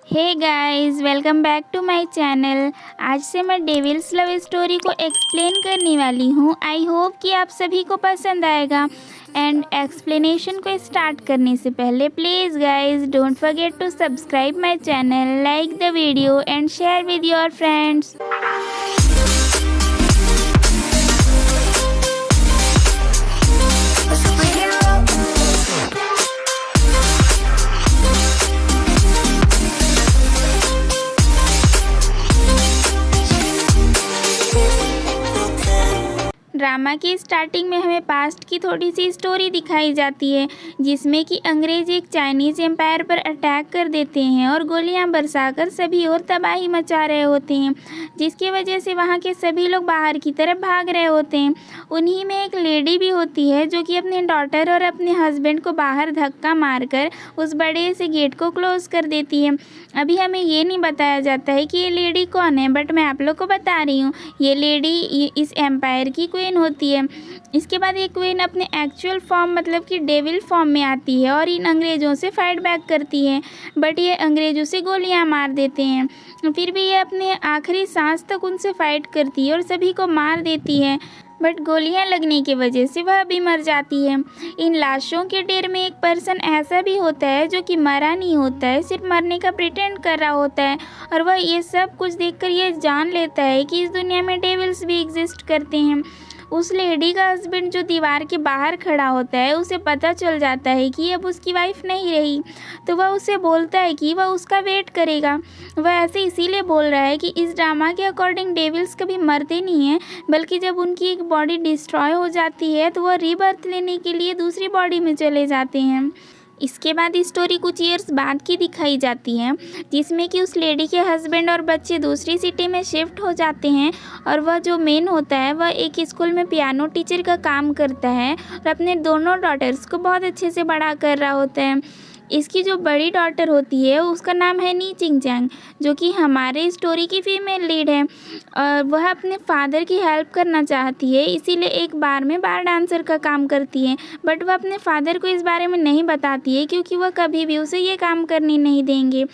Hey guys, welcome back to my channel. आज से मैं डेविल्स लव स्टोरी को एक्सप्लेन करने वाली हूँ। आई होप कि आप सभी को पसंद आएगा। एंड एक्सप्लेनेशन को स्टार्ट करने से पहले please guys don't forget to subscribe my channel, like the video and share with your friends. Drama की स्टार्टिंग में हमें पास्ट की थोड़ी सी स्टोरी दिखाई जाती है, जिसमें कि अंग्रेज एक चाइनीज़ एम्पायर पर अटैक कर देते हैं और गोलियां बरसाकर सभी और तबाही मचा रहे होते हैं, जिसकी वजह से वहां के सभी लोग बाहर की तरफ भाग रहे होते हैं। उन्हीं में एक लेडी भी होती है जो कि अपने डॉटर और अपने हस्बैंड को बाहर धक्का मारकर उस बड़े से गेट को क्लोज कर देती है। अभी हमें ये नहीं बताया जाता है कि ये लेडी कौन है, बट मैं आप लोग को बता रही हूँ, ये लेडी इस एम्पायर की क्वीन होती है। इसके बाद ये क्वीन अपने एक्चुअल फॉर्म मतलब कि डेविल फॉर्म में आती है और इन अंग्रेज़ों से फाइट बैक करती है, बट ये अंग्रेज़ों से गोलियां मार देते हैं। फिर भी ये अपने आखिरी सांस तक उनसे फाइट करती है और सभी को मार देती है, बट गोलियां लगने की वजह से वह भी मर जाती है। इन लाशों के ढेर में एक पर्सन ऐसा भी होता है जो कि मरा नहीं होता है, सिर्फ मरने का प्रिटेंड कर रहा होता है, और वह ये सब कुछ देखकर ये जान लेता है कि इस दुनिया में डेविल्स भी एग्जिस्ट करते हैं। उस लेडी का हस्बैंड जो दीवार के बाहर खड़ा होता है, उसे पता चल जाता है कि अब उसकी वाइफ नहीं रही, तो वह उसे बोलता है कि वह उसका वेट करेगा। वह ऐसे इसीलिए बोल रहा है कि इस ड्रामा के अकॉर्डिंग डेविल्स कभी मरते नहीं हैं, बल्कि जब उनकी एक बॉडी डिस्ट्रॉय हो जाती है तो वह रीबर्थ लेने के लिए दूसरी बॉडी में चले जाते हैं। इसके बाद स्टोरी कुछ ईयर्स बाद की दिखाई जाती है, जिसमें कि उस लेडी के हस्बैंड और बच्चे दूसरी सिटी में शिफ्ट हो जाते हैं, और वह जो मेन होता है वह एक स्कूल में पियानो टीचर का काम करता है और अपने दोनों डॉटर्स को बहुत अच्छे से बड़ा कर रहा होता है। इसकी जो बड़ी डॉटर होती है उसका नाम है नी चिंग चैंग, जो कि हमारे स्टोरी की फीमेल लीड है, और वह अपने फादर की हेल्प करना चाहती है, इसीलिए एक बार में बार डांसर का काम करती है, बट वह अपने फादर को इस बारे में नहीं बताती है क्योंकि वह कभी भी उसे ये काम करने नहीं देंगे।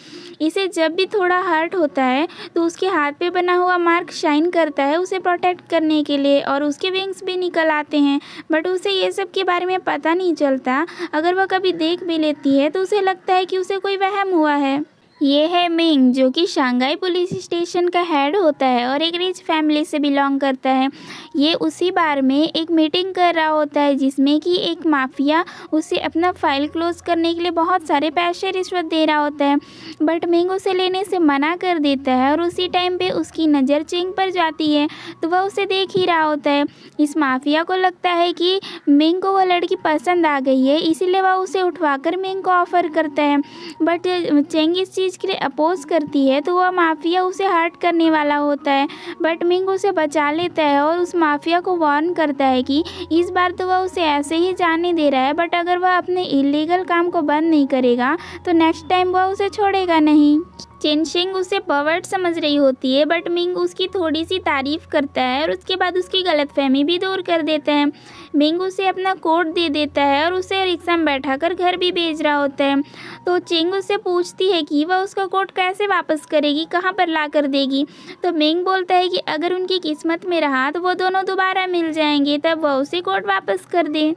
इसे जब भी थोड़ा हर्ट होता है तो उसके हाथ पे बना हुआ मार्क शाइन करता है उसे प्रोटेक्ट करने के लिए, और उसके विंग्स भी निकल आते हैं, बट उसे ये सब के बारे में पता नहीं चलता। अगर वह कभी देख भी लेती है तो उसे लगता है कि उसे कोई वहम हुआ है। ये है मिंग, जो कि शंघाई पुलिस स्टेशन का हेड होता है और एक रिच फैमिली से बिलोंग करता है। ये उसी बार में एक मीटिंग कर रहा होता है, जिसमें कि एक माफिया उसे अपना फाइल क्लोज करने के लिए बहुत सारे पैसे रिश्वत दे रहा होता है, बट मिंग उसे लेने से मना कर देता है, और उसी टाइम पे उसकी नज़र चिंग पर जाती है तो वह उसे देख ही रहा होता है। इस माफिया को लगता है कि मिंग को वह लड़की पसंद आ गई है, इसीलिए वह उसे उठवाकर मिंग को ऑफ़र करता है, बट चिंग इस चीज़ के लिए अपोज करती है, तो वह माफिया उसे हर्ट करने वाला होता है, बट मिंग उसे बचा लेता है और उस माफिया को वार्न करता है कि इस बार तो वह उसे ऐसे ही जाने दे रहा है, बट अगर वह अपने इलीगल काम को बंद नहीं करेगा तो नेक्स्ट टाइम वह उसे छोड़ेगा नहीं। चेनशिंग उसे परवर्ट समझ रही होती है, बट मिंग उसकी थोड़ी सी तारीफ़ करता है और उसके बाद उसकी गलतफहमी भी दूर कर देता है। मिंग उसे अपना कोट दे देता है और उसे रिक्शा में बैठाकर घर भी भेज रहा होता है, तो चिंग उससे पूछती है कि वह उसका कोट कैसे वापस करेगी, कहाँ पर ला कर देगी। तो मिंग बोलता है कि अगर उनकी किस्मत में रहा तो वो दोनों दोबारा मिल जाएंगे, तब वह उसे कोट वापस कर दे।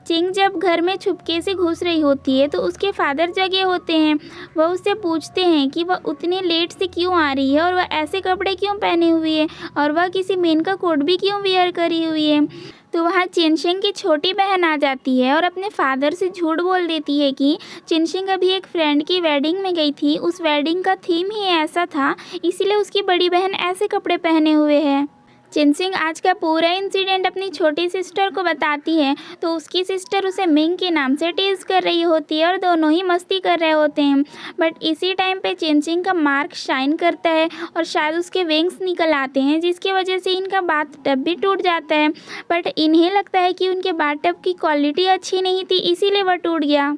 चिंग जब घर में छुपके से घुस रही होती है तो उसके फादर जगे होते हैं। वह उससे पूछते हैं कि वह उतने लेट से क्यों आ रही है और वह ऐसे कपड़े क्यों पहने हुई है, और वह किसी मेन का कोट भी क्यों वियर करी हुई है। तो वहाँ चिनशिंग की छोटी बहन आ जाती है और अपने फादर से झूठ बोल देती है कि चिनशिंग अभी एक फ्रेंड की वेडिंग में गई थी, उस वेडिंग का थीम ही ऐसा था, इसीलिए उसकी बड़ी बहन ऐसे कपड़े पहने हुए है। चिनशिंग आज का पूरा इंसिडेंट अपनी छोटी सिस्टर को बताती है, तो उसकी सिस्टर उसे मिंग के नाम से टीज कर रही होती है और दोनों ही मस्ती कर रहे होते हैं, बट इसी टाइम पे चिनशिंग का मार्क शाइन करता है और शायद उसके विंग्स निकल आते हैं, जिसकी वजह से इनका बाथ टब भी टूट जाता है, बट इन्हें लगता है कि उनके बाथ टब की क्वालिटी अच्छी नहीं थी, इसीलिए वह टूट गया।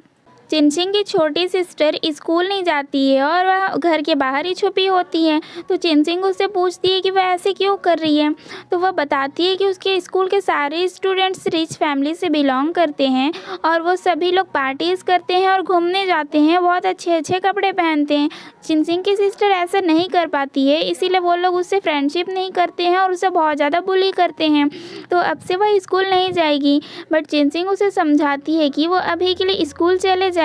चिनचिंग की छोटी सिस्टर स्कूल नहीं जाती है और वह घर के बाहर ही छुपी होती है। तो चिनचिंग उससे पूछती है कि वह ऐसे क्यों कर रही है। तो वह बताती है कि उसके स्कूल के सारे स्टूडेंट्स रिच फैमिली से बिलोंग करते हैं और वो सभी लोग पार्टीज़ करते हैं और घूमने जाते हैं, बहुत अच्छे अच्छे कपड़े पहनते हैं। चिनचिंग की सिस्टर ऐसा नहीं कर पाती है, इसीलिए वो लोग उससे फ्रेंडशिप नहीं करते हैं और उसे बहुत ज़्यादा बुली करते हैं। तो अब से वह स्कूल नहीं जाएगी। बट चिनचिंग उसे समझाती है कि वो अभी के लिए स्कूल चले जाए,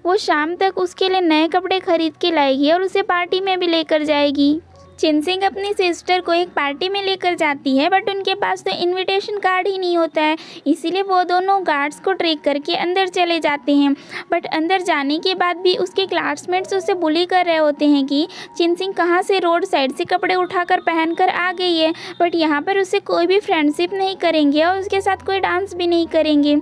वो शाम तक उसके लिए नए कपड़े खरीद के लाएगी और उसे पार्टी में भी लेकर जाएगी। चिनचिंग अपनी सिस्टर को एक पार्टी में लेकर जाती है, बट उनके पास तो इनविटेशन कार्ड ही नहीं होता है, इसीलिए वो दोनों गार्ड्स को ट्रैक करके अंदर चले जाते हैं। बट अंदर जाने के बाद भी उसके क्लासमेट्स उसे बुली कर रहे होते हैं कि चिनचिंग कहाँ से रोड साइड से कपड़े उठाकर पहन कर आ गई है, बट यहाँ पर उससे कोई भी फ्रेंडशिप नहीं करेंगे और उसके साथ कोई डांस भी नहीं करेंगे।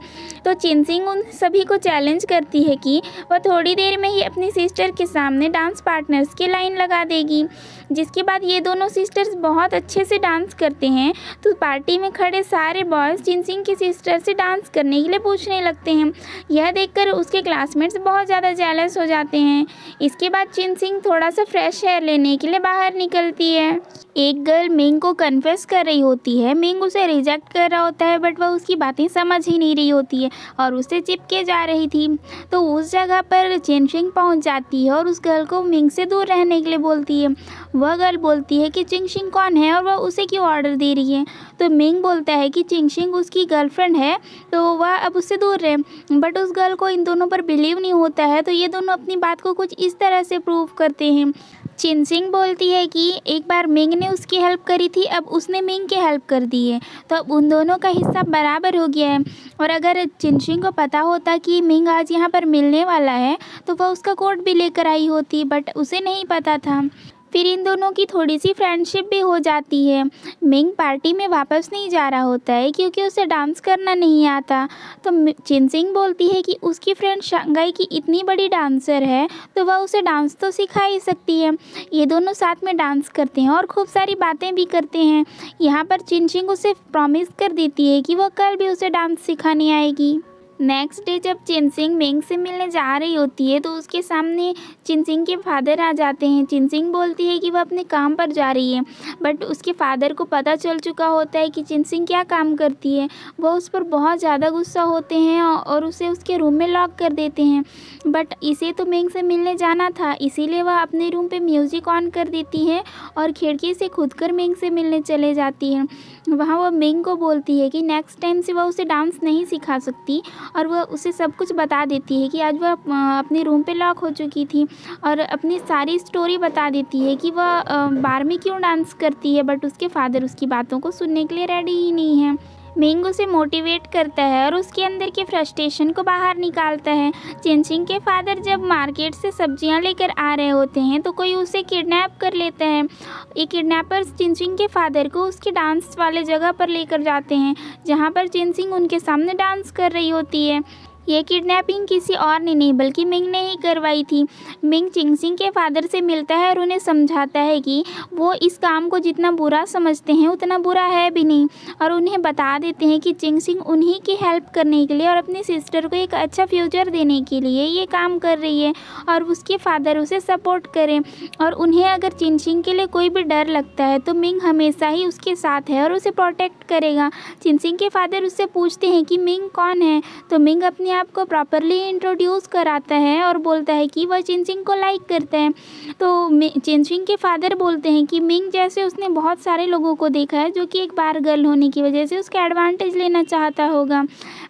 तो चिनचिंग उन सभी को चैलेंज करती है कि वह थोड़ी देर में ही अपनी सिस्टर के सामने डांस पार्टनर्स की लाइन लगा देगी। जिसके बाद ये दोनों सिस्टर्स बहुत अच्छे से डांस करते हैं। तो पार्टी में खड़े सारे बॉयज़ चिनचिंग की सिस्टर से डांस करने के लिए पूछने लगते हैं। यह देखकर उसके क्लासमेट्स बहुत ज़्यादा जेलस हो जाते हैं। इसके बाद चिनचिंग थोड़ा सा फ्रेश एयर लेने के लिए बाहर निकलती है। एक गर्ल मिंग को कन्फेस कर रही होती है। मिंग उसे रिजेक्ट कर रहा होता है, बट वह उसकी बातें समझ ही नहीं रही होती है और उससे चिपके जा रही थी। तो उस जगह पर चिनचिंग पहुंच जाती है और उस गर्ल को मिंग से दूर रहने के लिए बोलती है। वह गर्ल बोलती है कि चिनचिंग कौन है और वह उसे क्यों ऑर्डर दे रही है। तो मिंग बोलता है कि चिनचिंग उसकी गर्लफ्रेंड है, तो वह अब उससे दूर रहे। बट उस गर्ल को इन दोनों पर बिलीव नहीं होता है, तो ये दोनों अपनी बात को कुछ इस तरह से प्रूव करते हैं। चिनचिंग बोलती है कि एक बार मिंग ने उसकी हेल्प करी थी, अब उसने मिंग की हेल्प कर दी है, तो अब उन दोनों का हिस्सा बराबर हो गया है। और अगर चिनचिंग को पता होता कि मिंग आज यहाँ पर मिलने वाला है, तो वह उसका कोट भी लेकर आई होती, बट उसे नहीं पता था। फिर इन दोनों की थोड़ी सी फ्रेंडशिप भी हो जाती है। मिंग पार्टी में वापस नहीं जा रहा होता है क्योंकि उसे डांस करना नहीं आता। तो चिनचिंग बोलती है कि उसकी फ्रेंड शंघाई की इतनी बड़ी डांसर है, तो वह उसे डांस तो सिखा ही सकती है। ये दोनों साथ में डांस करते हैं और खूब सारी बातें भी करते हैं। यहाँ पर चिनचिंग उसे प्रॉमिस कर देती है कि वह कल भी उसे डांस सिखाने आएगी। नेक्स्ट डे जब चिनचिंग मिंग से मिलने जा रही होती है, तो उसके सामने चिनचिंग के फादर आ जाते हैं। चिनचिंग बोलती है कि वह अपने काम पर जा रही है, बट उसके फादर को पता चल चुका होता है कि चिनचिंग क्या काम करती है। वह उस पर बहुत ज़्यादा गुस्सा होते हैं और उसे उसके रूम में लॉक कर देते हैं। बट इसे तो मिंग से मिलने जाना था, इसीलिए वह अपने रूम पे म्यूज़िक ऑन कर देती है और खिड़की से कूदकर मिंग से मिलने चले जाती है। वहाँ वह मिंग को बोलती है कि नेक्स्ट टाइम से वह उसे डांस नहीं सिखा सकती और वह उसे सब कुछ बता देती है कि आज वह अपने रूम पे लॉक हो चुकी थी और अपनी सारी स्टोरी बता देती है कि वह बार में क्यों डांस करती है। बट उसके फादर उसकी बातों को सुनने के लिए रेडी ही नहीं है। मिंग उसे मोटिवेट करता है और उसके अंदर के फ्रस्ट्रेशन को बाहर निकालता है। चिनचिंग के फादर जब मार्केट से सब्जियां लेकर आ रहे होते हैं, तो कोई उसे किडनैप कर लेता है। ये किडनैपर्स चिनचिंग के फादर को उसके डांस वाले जगह पर लेकर जाते हैं, जहां पर चिनचिंग उनके सामने डांस कर रही होती है। ये किडनैपिंग किसी और ने नहीं बल्कि मिंग ने ही करवाई थी। मिंग चिनचिंग के फादर से मिलता है और उन्हें समझाता है कि वो इस काम को जितना बुरा समझते हैं उतना बुरा है भी नहीं, और उन्हें बता देते हैं कि चिनचिंग उन्हीं की हेल्प करने के लिए और अपनी सिस्टर को एक अच्छा फ्यूचर देने के लिए ये काम कर रही है और उसके फादर उसे सपोर्ट करें। और उन्हें अगर चिनचिंग के लिए कोई भी डर लगता है तो मिंग हमेशा ही उसके साथ है और उसे प्रोटेक्ट करेगा। चिनचिंग के फादर उससे पूछते हैं कि मिंग कौन है, तो मिंग अपनी आपको प्रॉपरली इंट्रोड्यूस कराता है और बोलता है कि वह चिनचिंग को लाइक करता है। तो चिनचिंग के फादर बोलते हैं कि मिंग जैसे उसने बहुत सारे लोगों को देखा है जो कि एक बार गर्ल होने की वजह से उसका एडवांटेज लेना चाहता होगा।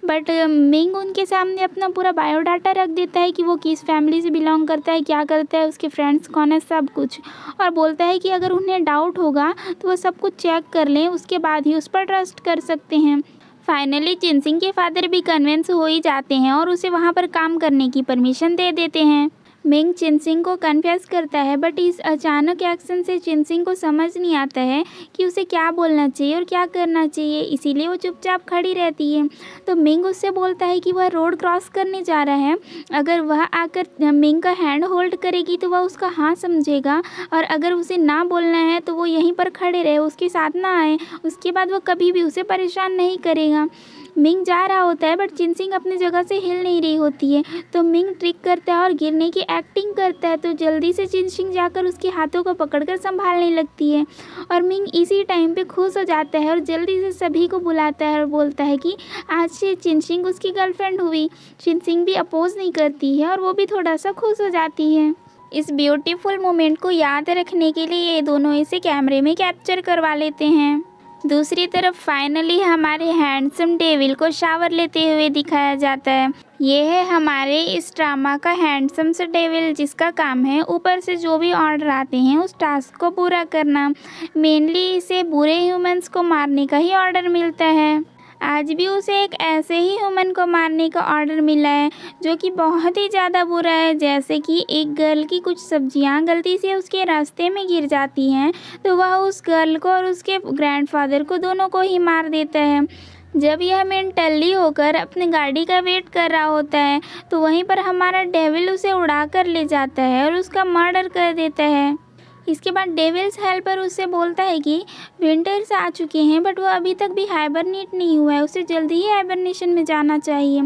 बट मिंग उनके सामने अपना पूरा बायोडाटा रख देता है कि वो किस फैमिली से बिलोंग करता है, क्या करता है, उसके फ्रेंड्स कौन है, सब कुछ, और बोलता है कि अगर उन्हें डाउट होगा तो वो सब कुछ चेक कर लें, उसके बाद ही उस पर ट्रस्ट कर सकते हैं। फाइनली चिनचिंग के फादर भी कन्विंस हो ही जाते हैं और उसे वहाँ पर काम करने की परमिशन दे देते हैं। मिंग चिनचिंग को कन्फेस करता है, बट इस अचानक एक्शन से चिनचिंग को समझ नहीं आता है कि उसे क्या बोलना चाहिए और क्या करना चाहिए, इसीलिए वो चुपचाप खड़ी रहती है। तो मिंग उससे बोलता है कि वह रोड क्रॉस करने जा रहा है, अगर वह आकर मिंग का हैंड होल्ड करेगी तो वह उसका हाँ समझेगा, और अगर उसे ना बोलना है तो वो यहीं पर खड़े रहे, उसके साथ ना आए, उसके बाद वो कभी भी उसे परेशान नहीं करेगा। मिंग जा रहा होता है बट चिनसिंग अपनी जगह से हिल नहीं रही होती है। तो मिंग ट्रिक करता है और गिरने की एक्टिंग करता है, तो जल्दी से चिनसिंग जाकर उसके हाथों को पकड़कर संभालने लगती है और मिंग इसी टाइम पे खुश हो जाता है और जल्दी से सभी को बुलाता है और बोलता है कि आज से चिनसिंग उसकी गर्लफ्रेंड हुई। चिनसिंग भी अपोज नहीं करती है और वो भी थोड़ा सा खुश हो जाती है। इस ब्यूटीफुल मोमेंट को याद रखने के लिए ये दोनों इसे कैमरे में कैप्चर करवा लेते हैं। दूसरी तरफ फाइनली हमारे हैंडसम डेविल को शावर लेते हुए दिखाया जाता है। ये है हमारे इस ड्रामा का हैंडसम सा डेविल, जिसका काम है ऊपर से जो भी ऑर्डर आते हैं उस टास्क को पूरा करना। मेनली इसे बुरे ह्यूमंस को मारने का ही ऑर्डर मिलता है। आज भी उसे एक ऐसे ही ह्यूमन को मारने का ऑर्डर मिला है जो कि बहुत ही ज़्यादा बुरा है। जैसे कि एक गर्ल की कुछ सब्जियां गलती से उसके रास्ते में गिर जाती हैं तो वह उस गर्ल को और उसके ग्रैंडफादर को दोनों को ही मार देता है। जब यह मेंटली होकर अपनी गाड़ी का वेट कर रहा होता है तो वहीं पर हमारा डेविल उसे उड़ा कर ले जाता है और उसका मर्डर कर देता है। इसके बाद डेविल्स हेल्पर उससे बोलता है कि विंटर्स आ चुके हैं बट वो अभी तक भी हाइबरनेट नहीं हुआ है, उसे जल्दी ही हाइबरनेशन में जाना चाहिए।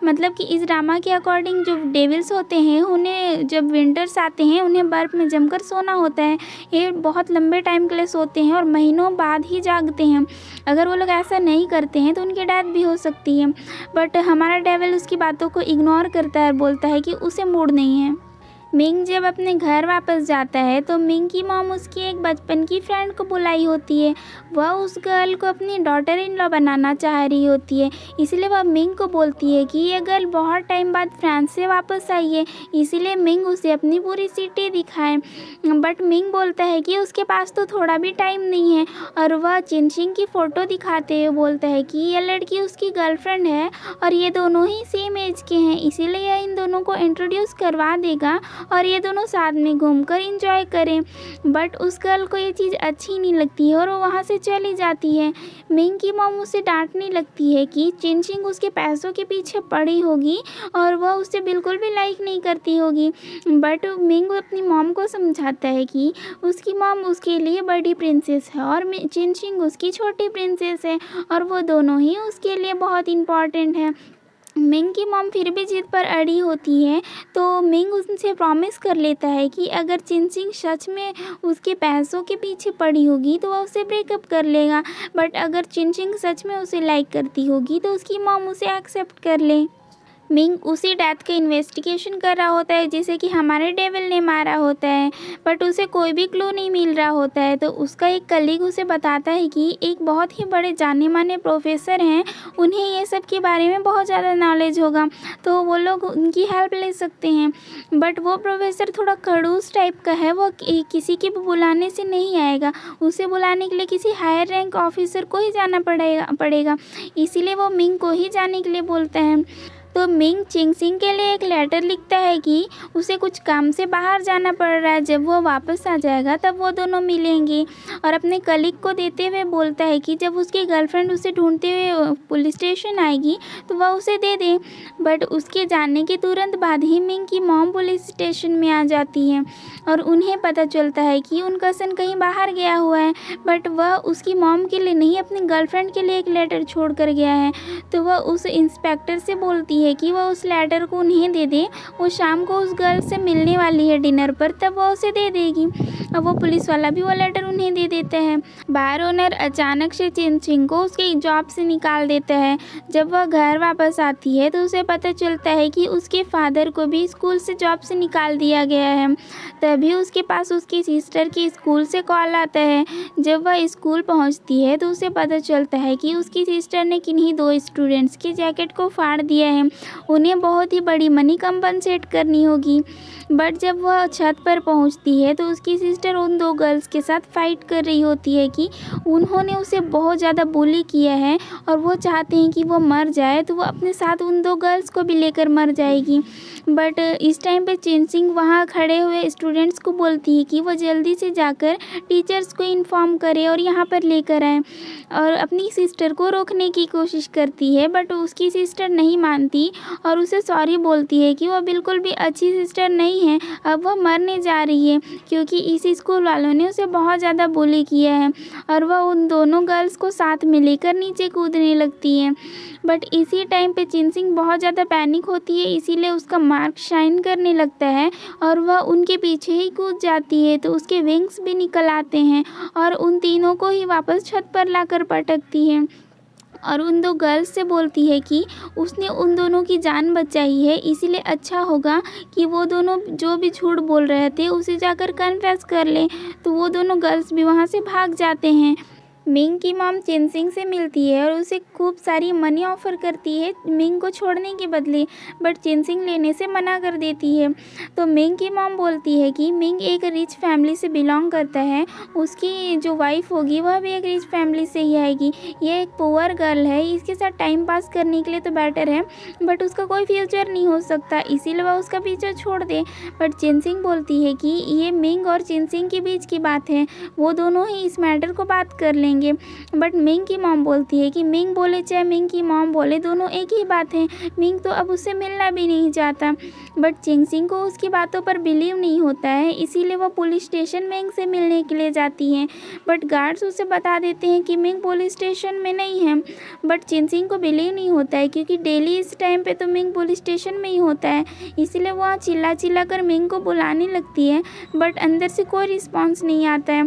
मतलब कि इस ड्रामा के अकॉर्डिंग जो डेविल्स होते हैं उन्हें जब विंटर्स आते हैं उन्हें बर्फ़ में जमकर सोना होता है। ये बहुत लंबे टाइम के लिए सोते हैं और महीनों बाद ही जागते हैं। अगर वो लोग ऐसा नहीं करते हैं तो उनकी डेथ भी हो सकती है। बट हमारा डेविल उसकी बातों को इग्नोर करता है और बोलता है कि उसे मूड नहीं है। मिंग जब अपने घर वापस जाता है तो मिंग की मॉम उसकी एक बचपन की फ्रेंड को बुलाई होती है। वह उस गर्ल को अपनी डॉटर इन लॉ बनाना चाह रही होती है, इसलिए वह मिंग को बोलती है कि ये गर्ल बहुत टाइम बाद फ्रांस से वापस आई है, इसीलिए मिंग उसे अपनी पूरी सिटी दिखाए। बट मिंग बोलता है कि उसके पास तो थोड़ा भी टाइम नहीं है और वह चिनसिंग की फ़ोटो दिखाते हुए बोलता है कि यह लड़की उसकी गर्लफ्रेंड है और ये दोनों ही सेम एज के हैं, इसीलिए यह इन दोनों को इंट्रोड्यूस करवा देगा और ये दोनों साथ में घूमकर एंजॉय करें। बट उस गर्ल को ये चीज़ अच्छी नहीं लगती है और वो वहाँ से चली जाती है। मिंग की मॉम उसे डांटने लगती है कि चिनसिंग उसके पैसों के पीछे पड़ी होगी और वह उसे बिल्कुल भी लाइक नहीं करती होगी। बट मिंग अपनी मॉम को समझाता है कि उसकी मॉम उसके लिए बड़ी प्रिंसेस है और चिनसिंग उसकी छोटी प्रिंसेस है और वो दोनों ही उसके लिए बहुत इम्पॉर्टेंट है। मिंग की मॉम फिर भी जिद पर अड़ी होती है तो मिंग उनसे प्रॉमिस कर लेता है कि अगर चिनसिंग सच में उसके पैसों के पीछे पड़ी होगी तो वह उसे ब्रेकअप कर लेगा। बट अगर चिनसिंग सच में उसे लाइक करती होगी तो उसकी मॉम उसे एक्सेप्ट कर ले। मिंग उसी डेथ का इन्वेस्टिगेशन कर रहा होता है जिसे कि हमारे डेविल ने मारा होता है, बट उसे कोई भी क्लू नहीं मिल रहा होता है। तो उसका एक कलीग उसे बताता है कि एक बहुत ही बड़े जाने माने प्रोफेसर हैं, उन्हें ये सब के बारे में बहुत ज़्यादा नॉलेज होगा, तो वो लोग उनकी हेल्प ले सकते हैं। बट वो प्रोफेसर थोड़ा खड़ूस टाइप का है, वो किसी के भी बुलाने से नहीं आएगा, उसे बुलाने के लिए किसी हायर रैंक ऑफिसर को ही जाना पड़ेगा। इसीलिए वो मिंग को ही जाने के लिए बोलता है। तो मिंग चिनसिंग के लिए एक लेटर लिखता है कि उसे कुछ काम से बाहर जाना पड़ रहा है, जब वो वापस आ जाएगा तब वो दोनों मिलेंगे। और अपने कलीग को देते हुए बोलता है कि जब उसकी गर्लफ्रेंड उसे ढूंढते हुए पुलिस स्टेशन आएगी तो वह उसे दे दे। बट उसके जाने के तुरंत बाद ही मिंग की मॉम पुलिस स्टेशन में आ जाती है और उन्हें पता चलता है कि उनका सन कहीं बाहर गया हुआ है। बट वह उसकी मॉम के लिए नहीं, अपनी गर्लफ्रेंड के लिए एक लेटर छोड़ कर गया है। तो वह उस इंस्पेक्टर से बोलती है कि वह उस लेटर को उन्हें दे दे, वो शाम को उस गर्ल से मिलने वाली है डिनर पर, तब वह उसे दे देगी। अब वो पुलिस वाला भी वो लेटर उन्हें दे देता है। बार ओनर अचानक से चिनसिंग को उसके जॉब से निकाल देता है। जब वह घर वापस आती है तो उसे पता चलता है कि उसके फादर को भी स्कूल से जॉब से निकाल दिया गया है। तभी उसके पास उसकी सिस्टर की स्कूल से कॉल आता है। जब वह स्कूल पहुंचती है तो उसे पता चलता है कि उसकी सिस्टर ने किन्हीं 2 स्टूडेंट्स के जैकेट को फाड़ दिया है, उन्हें बहुत ही बड़ी मनी कंपनसेट करनी होगी। बट जब वह छत पर पहुंचती है तो उसकी सिस्टर उन 2 गर्ल्स के साथ फाइट कर रही होती है कि उन्होंने उसे बहुत ज़्यादा बुली किया है और वो चाहते हैं कि वो मर जाए, तो वो अपने साथ उन 2 गर्ल्स को भी लेकर मर जाएगी। बट इस टाइम पे चिनसिंग वहाँ खड़े हुए स्टूडेंट्स को बोलती है कि वो जल्दी से जाकर टीचर्स को इन्फॉर्म करे और यहाँ पर लेकर आए, और अपनी सिस्टर को रोकने की कोशिश करती है। बट उसकी सिस्टर नहीं मानती और उसे सॉरी बोलती है कि वो बिल्कुल भी अच्छी सिस्टर नहीं है, अब वह मरने जा रही है, क्योंकि इस स्कूल वालों ने उसे बहुत ज़्यादा बुली किया है और वह उन दोनों गर्ल्स को साथ में लेकर नीचे कूदने लगती है। बट इसी टाइम पे चिनसिंग बहुत ज़्यादा पैनिक होती है, इसीलिए उसका मार्क शाइन करने लगता है और वह उनके पीछे ही कूद जाती है। तो उसके विंग्स भी निकल आते हैं और उन तीनों को ही वापस छत पर लाकर पटकती है और उन दो गर्ल्स से बोलती है कि उसने उन दोनों की जान बचाई है, इसीलिए अच्छा होगा कि वो दोनों जो भी झूठ बोल रहे थे उसे जाकर कन्फेस कर ले। तो वो दोनों गर्ल्स भी वहाँ से भाग जाते हैं। मिंग की मॉम चिनसिंग से मिलती है और उसे खूब सारी मनी ऑफ़र करती है मिंग को छोड़ने के बदले, बट चिनसिंग लेने से मना कर देती है। तो मिंग की मॉम बोलती है कि मिंग एक रिच फैमिली से बिलोंग करता है, उसकी जो वाइफ होगी वह भी एक रिच फैमिली से ही आएगी, ये एक पुअर गर्ल है, इसके साथ टाइम पास करने के लिए तो बेटर है बट उसका कोई फ्यूचर नहीं हो सकता, इसीलिए वह उसका पीछा छोड़ दे। बट चिनसिंग बोलती है कि ये मिंग और चिनसिंग के बीच की बात है, वो दोनों ही इस मैटर को बात कर लेंगे। बट मिंग की मॉम बोलती है कि मिंग बोले चाहे मिंग की मॉम बोले, दोनों एक ही बात है, मिंग तो अब उससे मिलना भी नहीं चाहता। बट चिनसिंग को उसकी बातों पर बिलीव नहीं होता है, इसीलिए वो पुलिस स्टेशन मिंग से मिलने के लिए जाती हैं। बट गार्ड्स उसे बता देते हैं कि मिंग पुलिस स्टेशन में नहीं है। बट चिनसिंग को बिलीव नहीं होता है क्योंकि डेली इस टाइम पे तो मिंग पुलिस स्टेशन में ही होता है, इसीलिए वह चिल्ला चिल्ला कर मिंग को बुलाने लगती है बट अंदर से कोई रिस्पॉन्स नहीं आता है।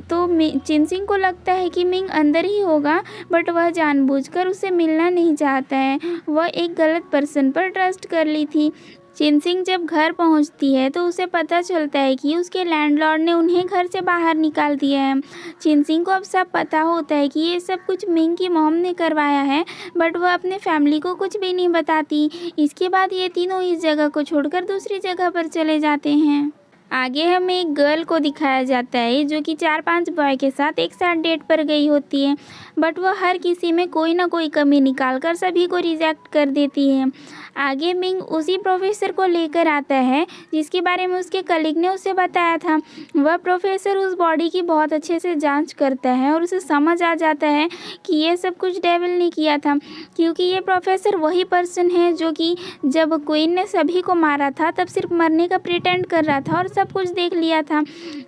तो चिनसिंग को लगता है कि मिंग अंदर ही होगा बट वह जानबूझकर उससे मिलना नहीं चाहता है, वह एक गलत पर्सन पर ट्रस्ट कर ली थी। चिनसिंग जब घर पहुंचती है तो उसे पता चलता है कि उसके लैंडलॉर्ड ने उन्हें घर से बाहर निकाल दिया है। चिनसिंग को अब सब पता होता है कि ये सब कुछ मिंग की मॉम ने करवाया है बट वह अपने फैमिली को कुछ भी नहीं बताती। इसके बाद ये तीनों इस जगह को छोड़कर दूसरी जगह पर चले जाते हैं। आगे हमें एक गर्ल को दिखाया जाता है जो कि 4-5 बॉय के साथ एक साथ डेट पर गई होती है बट वह हर किसी में कोई ना कोई कमी निकाल कर सभी को रिजेक्ट कर देती है। आगे मिंग उसी प्रोफेसर को लेकर आता है जिसके बारे में उसके कलीग ने उसे बताया था। वह प्रोफेसर उस बॉडी की बहुत अच्छे से जांच करता है और उसे समझ आ जाता है कि ये सब कुछ डेविल ने किया था, क्योंकि ये प्रोफेसर वही पर्सन है जो कि जब क्वीन ने सभी को मारा था तब सिर्फ मरने का प्रिटेंड कर रहा था और सब कुछ देख लिया था,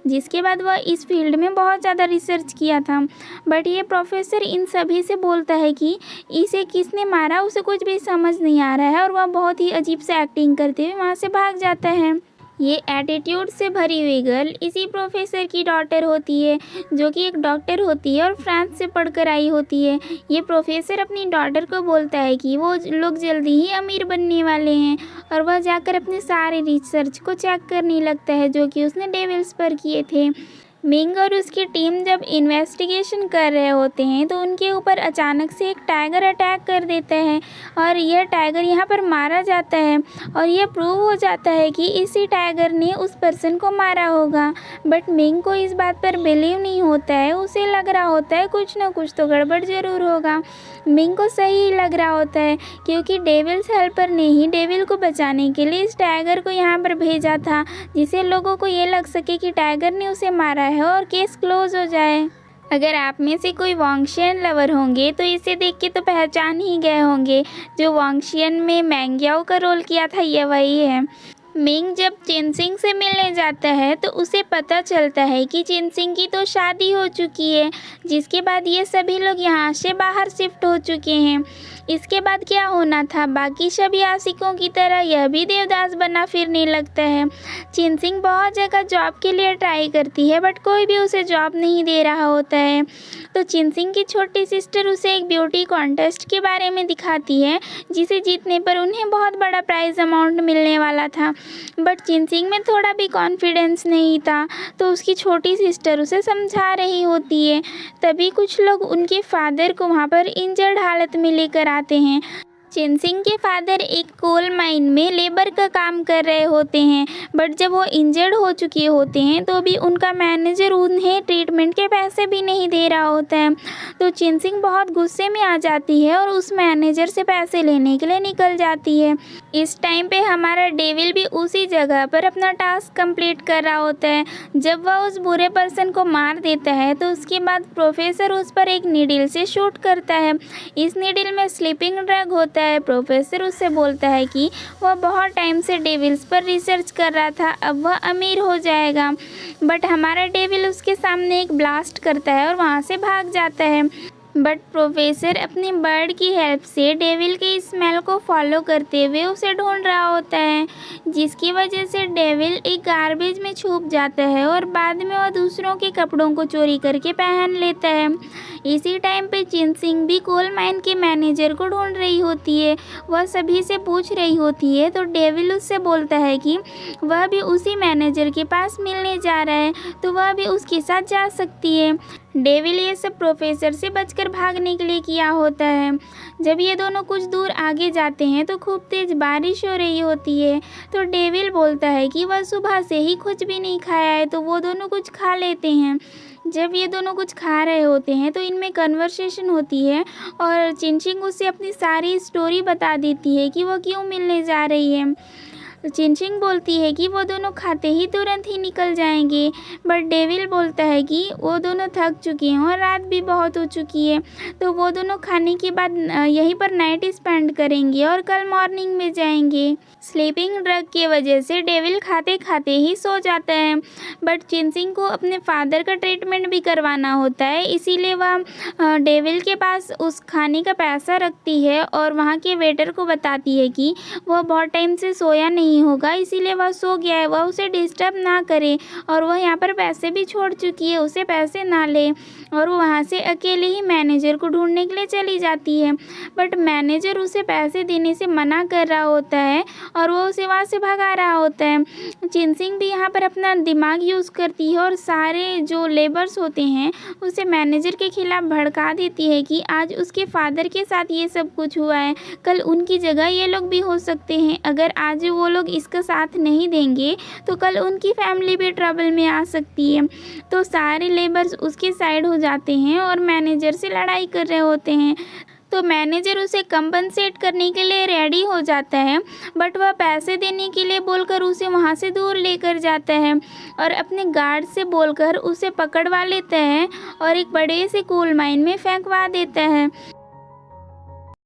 जिसके बाद वह इस फील्ड में बहुत ज़्यादा रिसर्च किया था। बट ये प्रोफेसर इन सभी से बोलता है कि इसे किसने मारा उसे कुछ भी समझ नहीं आ रहा है और वह बहुत ही अजीब से एक्टिंग करते हुए वहाँ से भाग जाता है। ये एटीट्यूड से भरी हुई गर्ल इसी प्रोफेसर की डॉटर होती है जो कि एक डॉक्टर होती है और फ्रांस से पढ़कर आई होती है। ये प्रोफेसर अपनी डॉटर को बोलता है कि वो लोग जल्दी ही अमीर बनने वाले हैं और वह जाकर अपने सारे रिसर्च को चेक करने लगता है जो कि उसने डेविल्स पर किए थे। मिंग और उसकी टीम जब इन्वेस्टिगेशन कर रहे होते हैं तो उनके ऊपर अचानक से एक टाइगर अटैक कर देता है और यह टाइगर यहाँ पर मारा जाता है और यह प्रूव हो जाता है कि इसी टाइगर ने उस पर्सन को मारा होगा। बट मिंग को इस बात पर बिलीव नहीं होता है, उसे लग रहा होता है कुछ ना कुछ तो गड़बड़ ज़रूर होगा। मिंग को सही लग रहा होता है क्योंकि डेविल्स हेल्पर ने ही डेविल को बचाने के लिए इस टाइगर को यहाँ पर भेजा था, जिससे लोगों को ये लग सके कि टाइगर ने उसे मारा है और केस क्लोज हो जाए। अगर आप में से कोई वॉन्गशियन लवर होंगे तो इसे देख के तो पहचान ही गए होंगे, जो वॉन्गशियन में मैंग्याओ का रोल किया था ये वही है। मिंग जब चिनसिंग से मिलने जाता है तो उसे पता चलता है कि चिनसिंग की तो शादी हो चुकी है, जिसके बाद ये सभी लोग यहाँ से बाहर शिफ्ट हो चुके हैं। इसके बाद क्या होना था, बाकी सभी आशिकों की तरह यह भी देवदास बना फिरने लगता है। चिनसिंग बहुत जगह जॉब के लिए ट्राई करती है बट कोई भी उसे जॉब नहीं दे रहा होता है। तो चिनसिंग की छोटी सिस्टर उसे एक ब्यूटी कॉन्टेस्ट के बारे में दिखाती है जिसे जीतने पर उन्हें बहुत बड़ा प्राइज़ अमाउंट मिलने वाला था। बट चिनसिंग में थोड़ा भी कॉन्फिडेंस नहीं था तो उसकी छोटी सिस्टर उसे समझा रही होती है। तभी कुछ लोग उनके फादर को वहाँ पर इंजर्ड हालत में लेकर आते हैं। चिनसिंग के फादर एक कोल माइन में लेबर का काम कर रहे होते हैं बट जब वो इंजर्ड हो चुके होते हैं तो भी उनका मैनेजर उन्हें ट्रीटमेंट के पैसे भी नहीं दे रहा होता है। तो चिनसिंग बहुत गुस्से में आ जाती है और उस मैनेजर से पैसे लेने के लिए निकल जाती है। इस टाइम पे हमारा डेविल भी उसी जगह पर अपना टास्क कंप्लीट कर रहा होता है। जब वह उस बुरे पर्सन को मार देता है तो उसके बाद प्रोफेसर उस पर एक नीडल से शूट करता है। इस नीडल में स्लीपिंग ड्रग होता है है। प्रोफेसर उससे बोलता है कि वह बहुत टाइम से डेविल्स पर रिसर्च कर रहा था, अब वह अमीर हो जाएगा। बट हमारा डेविल उसके सामने एक ब्लास्ट करता है और वहाँ से भाग जाता है। बट प्रोफेसर अपनी बर्ड की हेल्प से डेविल के स्मेल को फॉलो करते हुए उसे ढूंढ रहा होता है, जिसकी वजह से डेविल एक गार्बेज में छुप जाता है और बाद में वह दूसरों के कपड़ों को चोरी करके पहन लेता है। इसी टाइम पे चिनसिंग भी कोल माइन के मैनेजर को ढूंढ रही होती है। वह सभी से पूछ रही होती है तो डेविल उससे बोलता है कि वह भी उसी मैनेजर के पास मिलने जा रहा है, तो वह भी उसके साथ जा सकती है। डेविल ये सब प्रोफेसर से बचकर भागने के लिए किया होता है। जब ये दोनों कुछ दूर आगे जाते हैं तो खूब तेज बारिश हो रही होती है, तो डेविल बोलता है कि वह सुबह से ही कुछ भी नहीं खाया है, तो वो दोनों कुछ खा लेते हैं। जब ये दोनों कुछ खा रहे होते हैं तो इनमें कन्वर्सेशन होती है और चिनचिंग उससे अपनी सारी स्टोरी बता देती है कि वो क्यों मिलने जा रही है। चिनचिंग बोलती है कि वो दोनों खाते ही तुरंत ही निकल जाएंगे, बट डेविल बोलता है कि वो दोनों थक चुके हैं और रात भी बहुत हो चुकी है, तो वो दोनों खाने के बाद यहीं पर नाइट स्पेंड करेंगे और कल मॉर्निंग में जाएंगे। स्लीपिंग ड्रग की वजह से डेविल खाते खाते ही सो जाता है, बट चिनचिंग को अपने फादर का ट्रीटमेंट भी करवाना होता है, इसीलिए वह डेविल के पास उस खाने का पैसा रखती है और वहाँ के वेटर को बताती है कि वह बहुत टाइम से सोया नहीं होगा, इसीलिए वह सो गया है, वह उसे डिस्टर्ब ना करे और वह यहाँ पर पैसे भी छोड़ चुकी है, उसे पैसे ना ले। और वो वहाँ से अकेले ही मैनेजर को ढूंढने के लिए चली जाती है, बट मैनेजर उसे पैसे देने से मना कर रहा होता है और वो उसे वहाँ से भगा रहा होता है। चिनसिंग भी यहाँ पर अपना दिमाग यूज़ करती है और सारे जो लेबर्स होते हैं उसे मैनेजर के खिलाफ भड़का देती है कि आज उसके फादर के साथ ये सब कुछ हुआ है, कल उनकी जगह ये लोग भी हो सकते हैं, अगर आज वो लोग इसका साथ नहीं देंगे तो कल उनकी फैमिली भी ट्रबल में आ सकती है। तो सारे लेबर्स उसके साइड हो जाते हैं और मैनेजर से लड़ाई कर रहे होते हैं, तो मैनेजर उसे कंपनसेट करने के लिए रेडी हो जाता है, बट वह पैसे देने के लिए बोलकर उसे वहाँ से दूर लेकर जाता है और अपने गार्ड से बोलकर उसे पकड़वा लेता है और एक बड़े से कोल माइन में फेंकवा देता है।